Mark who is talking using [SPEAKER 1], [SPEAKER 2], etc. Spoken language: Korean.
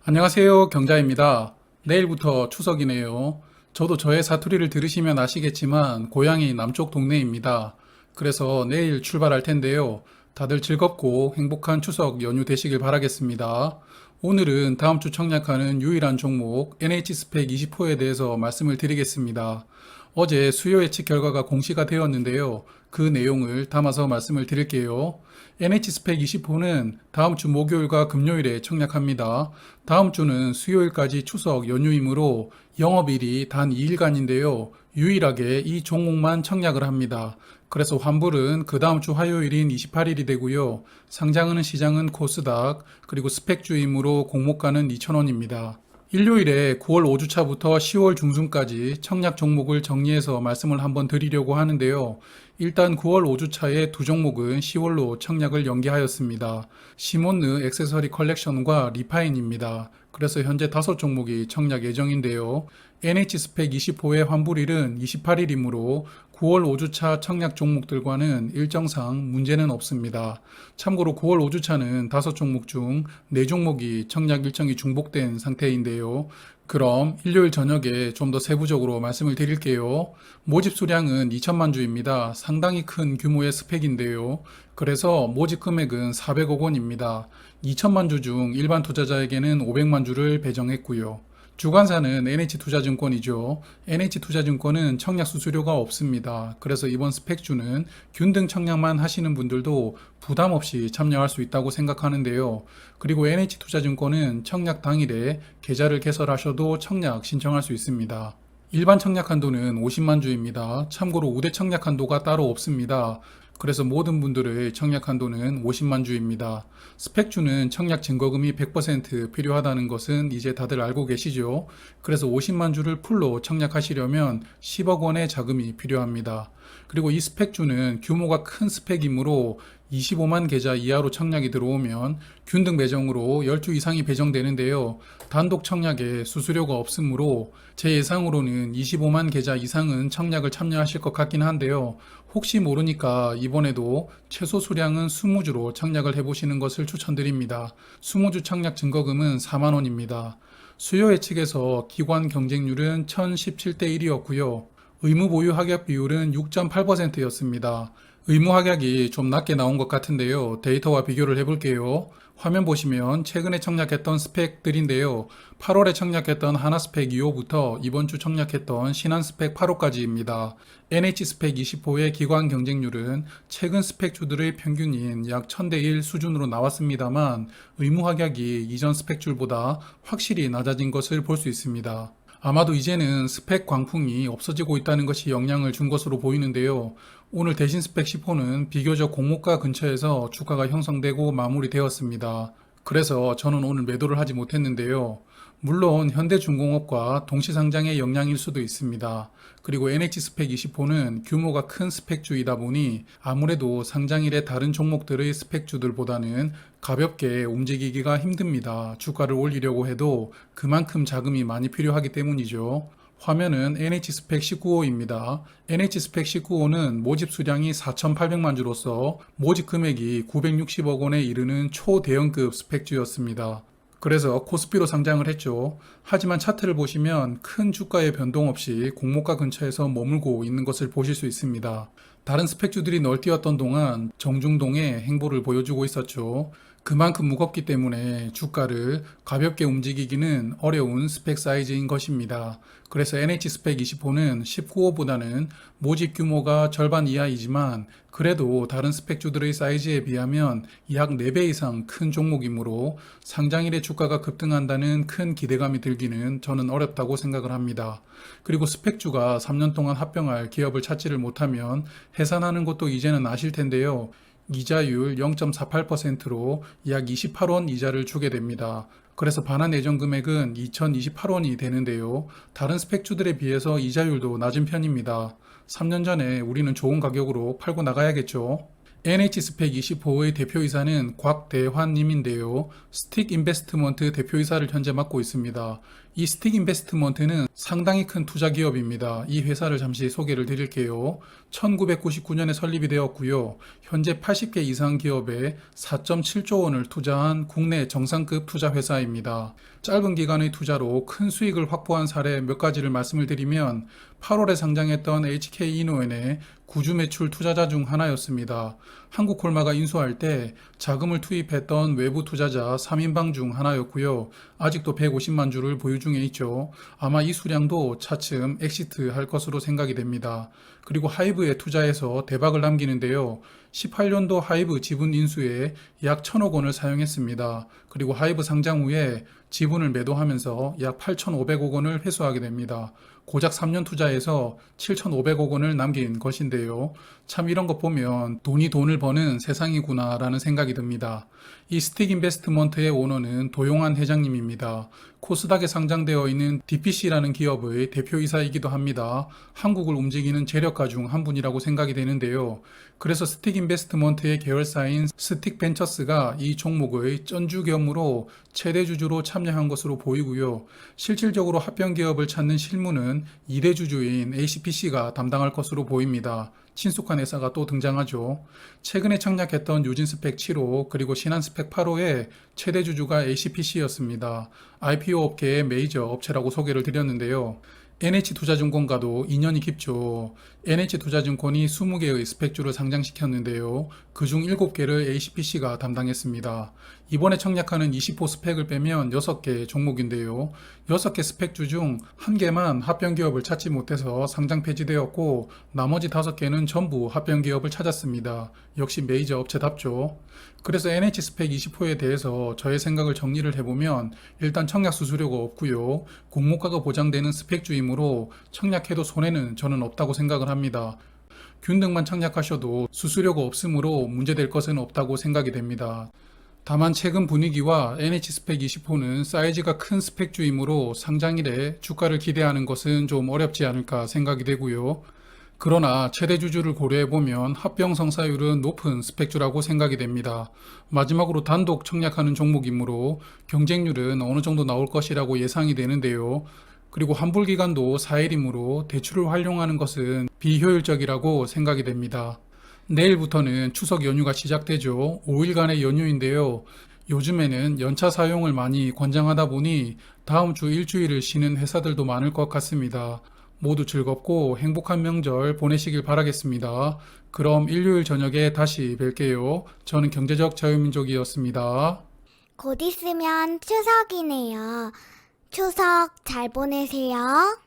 [SPEAKER 1] 안녕하세요, 경자입니다. 내일부터 추석이네요. 저도 저의 사투리를 들으시면 아시겠지만 고향이 남쪽 동네입니다. 그래서 내일 출발할 텐데요. 다들 즐겁고 행복한 추석 연휴 되시길 바라겠습니다. 오늘은 다음 주 청약하는 유일한 종목 NH스펙 20호에 대해서 말씀을 드리겠습니다. 어제 수요 예측 결과가 공시가 되었는데요. 그 내용을 담아서 말씀을 드릴게요. NH스펙 20호는 다음 주 목요일과 금요일에 청약합니다. 다음 주는 수요일까지 추석 연휴이므로 영업일이 단 2일간인데요. 유일하게 이 종목만 청약을 합니다. 그래서 환불은 그 다음 주 화요일인 28일이 되고요. 상장하는 시장은 코스닥, 그리고 스펙주이므로 공모가는 2,000원입니다. 일요일에 9월 5주차부터 10월 중순까지 청약 종목을 정리해서 말씀을 한번 드리려고 하는데요. 일단 9월 5주차의 두 종목은 10월로 청약을 연기하였습니다. 시몬느 액세서리 컬렉션과 리파인입니다. 그래서 현재 5종목이 청약 예정인데요. NH스펙 20호의 환불일은 28일이므로 9월 5주차 청약 종목들과는 일정상 문제는 없습니다. 참고로 9월 5주차는 5종목 중 4종목이 청약 일정이 중복된 상태인데요. 그럼 일요일 저녁에 좀 더 세부적으로 말씀을 드릴게요. 모집 수량은 2천만 주입니다. 상당히 큰 규모의 스펙인데요. 그래서 모집 금액은 400억 원입니다. 2천만 주 중 일반 투자자에게는 500만 주를 배정했고요. 주관사는 NH투자증권이죠. NH투자증권은 청약 수수료가 없습니다. 그래서 이번 스펙주는 균등 청약만 하시는 분들도 부담 없이 참여할 수 있다고 생각하는데요. 그리고 NH투자증권은 청약 당일에 계좌를 개설하셔도 청약 신청할 수 있습니다. 일반 청약 한도는 50만 주입니다. 참고로 우대 청약 한도가 따로 없습니다. 그래서 모든 분들의 청약 한도는 50만 주입니다. 스펙주는 청약 증거금이 100% 필요하다는 것은 이제 다들 알고 계시죠? 그래서 50만 주를 풀로 청약하시려면 10억 원의 자금이 필요합니다. 그리고 이 스펙주는 규모가 큰 스펙이므로 25만 계좌 이하로 청약이 들어오면 균등 배정으로 10주 이상이 배정되는데요. 단독 청약에 수수료가 없으므로 제 예상으로는 25만 계좌 이상은 청약을 참여하실 것 같긴 한데요. 혹시 모르니까 이번에도 최소 수량은 20주로 청약을 해보시는 것을 추천드립니다. 20주 청약 증거금은 4만 원입니다. 수요 예측에서 기관 경쟁률은 1017대 1이었고요. 의무 보유 합격 비율은 6.8%였습니다. 의무 합격이 좀 낮게 나온 것 같은데요. 데이터와 비교를 해볼게요. 화면 보시면 최근에 청약했던 스펙들인데요. 8월에 청약했던 하나스펙 2호부터 이번 주 청약했던 신한스펙 8호까지입니다. NH스펙 20호의 기관 경쟁률은 최근 스펙주들의 평균인 약 1000대 1 수준으로 나왔습니다만 의무 합격이 이전 스펙줄보다 확실히 낮아진 것을 볼 수 있습니다. 아마도 이제는 스펙 광풍이 없어지고 있다는 것이 영향을 준 것으로 보이는데요. 오늘 대신 스펙 10호는 비교적 공모가 근처에서 주가가 형성되고 마무리되었습니다. 그래서 저는 오늘 매도를 하지 못했는데요. 물론 현대중공업과 동시상장의 영향일 수도 있습니다. 그리고 NH스펙 20호는 규모가 큰 스펙주이다 보니 아무래도 상장일의 다른 종목들의 스펙주들보다는 가볍게 움직이기가 힘듭니다. 주가를 올리려고 해도 그만큼 자금이 많이 필요하기 때문이죠. 화면은 NH스펙 19호입니다. NH스펙 19호는 모집 수량이 4,800만 주로서 모집 금액이 960억 원에 이르는 초대형급 스펙주였습니다. 그래서 코스피로 상장을 했죠. 하지만 차트를 보시면 큰 주가의 변동 없이 공모가 근처에서 머물고 있는 것을 보실 수 있습니다. 다른 스펙주들이 널뛰었던 동안 정중동의 행보를 보여주고 있었죠. 그만큼 무겁기 때문에 주가를 가볍게 움직이기는 어려운 스펙 사이즈인 것입니다. 그래서 NH스펙 20호는 19호보다는 모집 규모가 절반 이하이지만 그래도 다른 스펙주들의 사이즈에 비하면 약 4배 이상 큰 종목이므로 상장일에 주가가 급등한다는 큰 기대감이 들기는 저는 어렵다고 생각을 합니다. 그리고 스펙주가 3년 동안 합병할 기업을 찾지를 못하면 해산하는 것도 이제는 아실 텐데요. 이자율 0.48%로 약 28원 이자를 주게 됩니다. 그래서 반환 예정 금액은 2,028원이 되는데요. 다른 스펙주들에 비해서 이자율도 낮은 편입니다. 3년 전에 우리는 좋은 가격으로 팔고 나가야겠죠. NH스펙 20호의 대표이사는 곽대환님인데요. 스틱 인베스트먼트 대표이사를 현재 맡고 있습니다. 이 스틱 인베스트먼트는 상당히 큰 투자 기업입니다. 이 회사를 잠시 소개를 드릴게요. 1999년에 설립이 되었고요. 현재 80개 이상 기업에 4.7조 원을 투자한 국내 정상급 투자 회사입니다. 짧은 기간의 투자로 큰 수익을 확보한 사례 몇 가지를 말씀을 드리면 8월에 상장했던 HK이노엔의 구주 매출 투자자 중 하나였습니다. 한국콜마가 인수할 때 자금을 투입했던 외부 투자자 3인방 중 하나였고요. 아직도 150만 주를 보유 중에 있죠. 아마 이 수량도 차츰 엑시트 할 것으로 생각이 됩니다. 그리고 하이브에 투자해서 대박을 남기는데요. 18년도 하이브 지분 인수에 약 1,000억 원을 사용했습니다. 그리고 하이브 상장 후에 지분을 매도하면서 약 8,500억 원을 회수하게 됩니다. 고작 3년 투자해서 7,500억 원을 남긴 것인데요. 참 이런 거 보면 돈이 돈을 버는 세상이구나 라는 생각이 듭니다. 이 스틱 인베스트먼트의 오너는 도용환 회장님입니다. 코스닥에 상장되어 있는 DPC라는 기업의 대표이사이기도 합니다. 한국을 움직이는 재력가 중 한 분이라고 생각이 되는데요. 그래서 스틱 인베스트먼트의 계열사인 스틱 벤처스가 이 종목의 전주겸으로 최대 주주로 참여한 것으로 보이고요. 실질적으로 합병 기업을 찾는 실무는 2대 주주인 ACPC가 담당할 것으로 보입니다. 친숙한 회사가 또 등장하죠. 최근에 청약했던 유진 스펙 7호 그리고 신한 스펙 8호의 최대 주주가 ACPC였습니다. IPO 업계의 메이저 업체라고 소개를 드렸는데요. NH투자증권과도 인연이 깊죠. NH투자증권이 20개의 스펙주를 상장시켰는데요. 그중 7개를 ACPC가 담당했습니다. 이번에 청약하는 20호 스펙을 빼면 6개 종목인데요. 6개 스펙주 중 1개만 합병기업을 찾지 못해서 상장 폐지되었고 나머지 5개는 전부 합병기업을 찾았습니다. 역시 메이저 업체답죠. 그래서 NH스펙 20호에 대해서 저의 생각을 정리를 해보면 일단 청약 수수료가 없고요. 공모가가 보장되는 스펙주이므로 청약해도 손해는 저는 없다고 생각을 합니다. 균등만 청약하셔도 수수료가 없으므로 문제될 것은 없다고 생각이 됩니다. 다만 최근 분위기와 NH스펙 20호는 사이즈가 큰 스펙주이므로 상장일에 주가를 기대하는 것은 좀 어렵지 않을까 생각이 되고요. 그러나 최대 주주를 고려해보면 합병 성사율은 높은 스펙주라고 생각이 됩니다. 마지막으로 단독 청약하는 종목이므로 경쟁률은 어느 정도 나올 것이라고 예상이 되는데요. 그리고 환불 기간도 4일이므로 대출을 활용하는 것은 비효율적이라고 생각이 됩니다. 내일부터는 추석 연휴가 시작되죠. 5일간의 연휴인데요. 요즘에는 연차 사용을 많이 권장하다 보니 다음 주 일주일을 쉬는 회사들도 많을 것 같습니다. 모두 즐겁고 행복한 명절 보내시길 바라겠습니다. 그럼 일요일 저녁에 다시 뵐게요. 저는 경제적 자유민족이었습니다.
[SPEAKER 2] 곧 있으면 추석이네요. 추석 잘 보내세요.